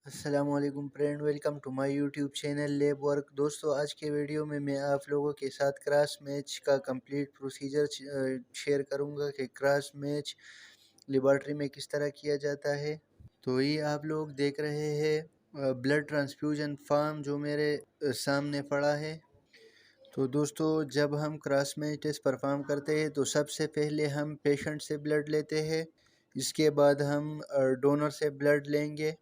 السلام علیکم friend, welcome to my YouTube channel lab work. دوستو، آج کے ویڈیو میں آپ لوگوں کے ساتھ کراس میچ کا کمپلیٹ پروسیجر شیئر کروں گا کہ کراس میچ لیبارٹری میں کس طرح کیا جاتا ہے۔ تو یہ آپ لوگ دیکھ رہے ہیں بلڈ ٹرانسفیوژن فارم جو میرے سامنے پڑا ہے۔ تو دوستو، جب ہم کراس میچ ٹیسٹ پرفارم کرتے ہیں تو سب سے پہلے ہم پیشنٹ سے بلڈ لیتے ہیں، اس کے بعد ہم ڈونر سے بلڈ لیں گے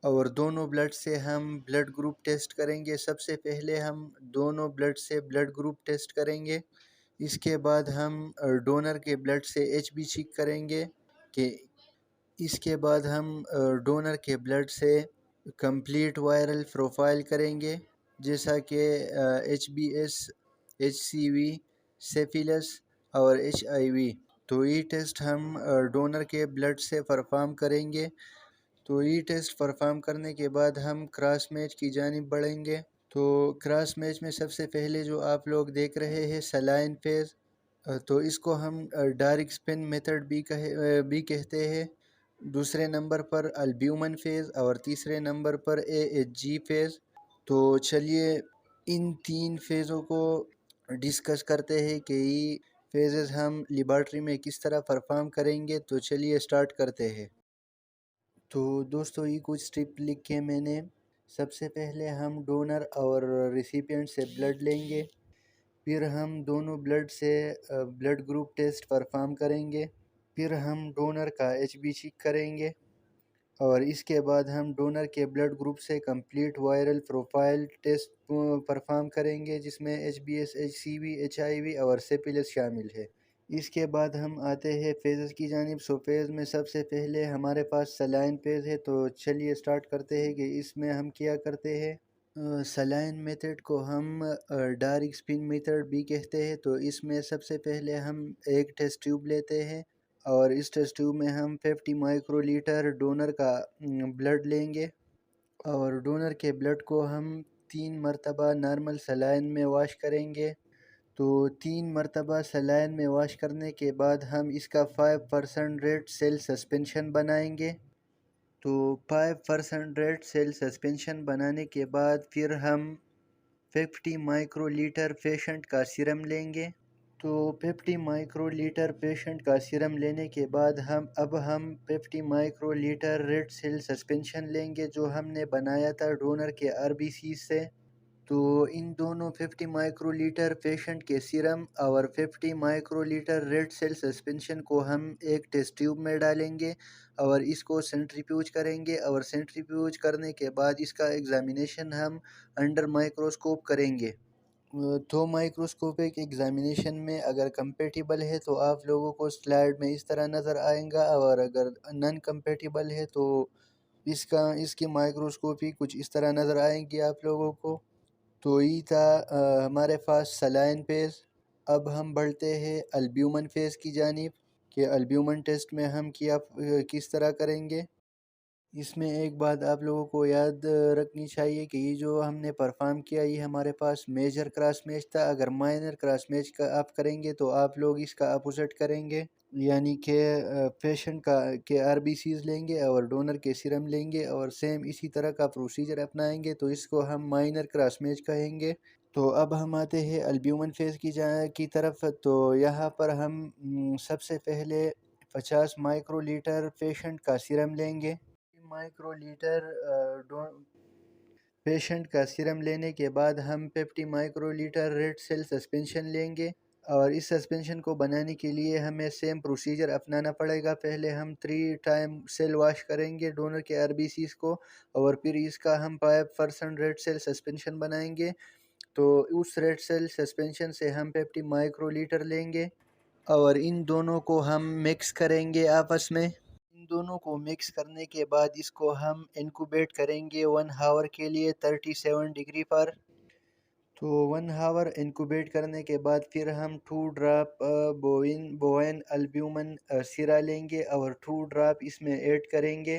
اور دونوں بلڈ سے ہم بلڈ گروپ ٹیسٹ کریں گے۔ سب سے پہلے ہم دونوں بلڈ سے بلڈ گروپ ٹیسٹ کریں گے، اس کے بعد ہم ڈونر کے بلڈ سے ایچ بی چیک کریں گے کہ اس کے بعد ہم ڈونر کے بلڈ سے کمپلیٹ وائرل پروفائل کریں گے، جیسا کہ H B S, H C V, syphilis اور ایچ آئی وی۔ تو یہ ٹیسٹ ہم ڈونر کے بلڈ سے پرفارم کریں گے۔ تو یہ ٹیسٹ پرفارم کرنے کے بعد ہم کراس میچ کی جانب بڑھیں گے۔ تو کراس میچ میں سب سے پہلے جو آپ لوگ دیکھ رہے ہیں سلائن فیز، تو اس کو ہم ڈائریکٹ اسپن میتھڈ بھی کہتے ہیں۔ دوسرے نمبر پر البیومن فیز اور تیسرے نمبر پر اے ایچ جی فیز۔ تو چلیے ان تین فیزوں کو ڈسکس کرتے ہیں کہ یہ فیزز ہم لیبارٹری میں کس طرح پرفارم کریں گے۔ تو چلیے سٹارٹ کرتے ہیں۔ تو دوستو، یہ کچھ سٹیپ لکھے میں نے۔ سب سے پہلے ہم ڈونر اور ریسیپینٹ سے بلڈ لیں گے، پھر ہم دونوں بلڈ سے بلڈ گروپ ٹیسٹ پرفارم کریں گے، پھر ہم ڈونر کا ایچ بی چیک کریں گے اور اس کے بعد ہم ڈونر کے بلڈ گروپ سے complete viral profile test perform کریں گے، جس میں H B S, H C V, H I V اور سیپیلس شامل ہے۔ اس کے بعد ہم آتے ہیں فیزز کی جانب۔ سو فیز میں سب سے پہلے ہمارے پاس سلائن فیز ہے۔ تو چلیے سٹارٹ کرتے ہیں کہ اس میں ہم کیا کرتے ہیں۔ سلائن میتھڈ کو ہم ڈائریکٹ اسپن میتھڈ بھی کہتے ہیں۔ تو اس میں سب سے پہلے ہم ایک ٹیسٹ ٹیوب لیتے ہیں اور اس ٹیسٹ ٹیوب میں ہم 50 مائکرو لیٹر ڈونر کا بلڈ لیں گے اور ڈونر کے بلڈ کو ہم 3 مرتبہ نارمل سلائن میں واش کریں گے۔ تو 3 مرتبہ سلائن میں واش کرنے کے بعد ہم اس کا 5% ریڈ سیل سسپینشن بنائیں گے۔ تو 5% ریڈ سیل سسپینشن بنانے کے بعد پھر ہم 50 مائکرو لیٹر پیشنٹ کا سیرم لیں گے۔ تو 50 مائکرو لیٹر پیشنٹ کا سیرم لینے کے بعد ہم 50 microlitre red cell suspension لیں گے جو ہم نے بنایا تھا ڈونر کے آر بی سی سے۔ تو ان دونوں 50 مائکرو لیٹر پیشنٹ کے سیرم اور 50 microlitre red cell suspension کو ہم ایک ٹیسٹ ٹیوب میں ڈالیں گے اور اس کو سینٹریفیوج کریں گے اور سینٹریفیوج کرنے کے بعد اس کا ایگزامینیشن ہم انڈر مائکروسکوپ کریں گے۔ تو مائکروسکوپک ایگزامینیشن میں اگر کمپیٹیبل ہے تو آپ لوگوں کو سلائیڈ میں اس طرح نظر آئیں گا، اور اگر نان کمپیٹیبل ہے تو اس کی مائکروسکوپی کچھ اس طرح نظر آئیں گی آپ لوگوں کو۔ تو یہ تھا ہمارے پاس سلائن فیز۔ اب ہم بڑھتے ہیں البیومن فیز کی جانب کہ البیومن ٹیسٹ میں ہم کس طرح کریں گے۔ اس میں ایک بات آپ لوگوں کو یاد رکھنی چاہیے کہ یہ جو ہم نے پرفارم کیا یہ ہمارے پاس میجر کراس میچ تھا۔ اگر مائنر کراس میچ کا آپ کریں گے تو آپ لوگ اس کا اپوزٹ کریں گے، یعنی کہ پیشنٹ کے آر بی سیز لیں گے اور ڈونر کے سیرم لیں گے اور سیم اسی طرح کا پروسیجر اپنائیں گے، تو اس کو ہم مائنر کراس میچ کہیں گے۔ تو اب ہم آتے ہیں البیومن فیز کی طرف۔ تو یہاں پر ہم سب سے پہلے 50 مائکرو لیٹر پیشنٹ کا سیرم لیں گے۔ مائکرو لیٹر پیشنٹ کا سیرم لینے کے بعد ہم 50 microlitre red cell suspension لیں گے اور اس سسپینشن کو بنانے کے لیے ہمیں سیم پروسیجر اپنانا پڑے گا۔ پہلے ہم 3 ٹائم سیل واش کریں گے ڈونر کے آر بی سیز کو اور پھر اس کا ہم 5% ریڈ سیل سسپینشن بنائیں گے۔ تو اس ریڈ سیل سسپینشن سے ہم 50 مائکرو لیٹر لیں گے اور ان دونوں کو ہم مکس کریں گے آپس میں۔ ان دونوں کو مکس کرنے کے بعد اس کو ہم انکوبیٹ کریں گے 1 آور کے لیے 37 ڈگری پر۔ تو 1 آور انکوبیٹ کرنے کے بعد پھر ہم 2 ڈراپ بوین البیومن سیرا لیں گے اور 2 ڈراپ اس میں ایڈ کریں گے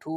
2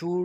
2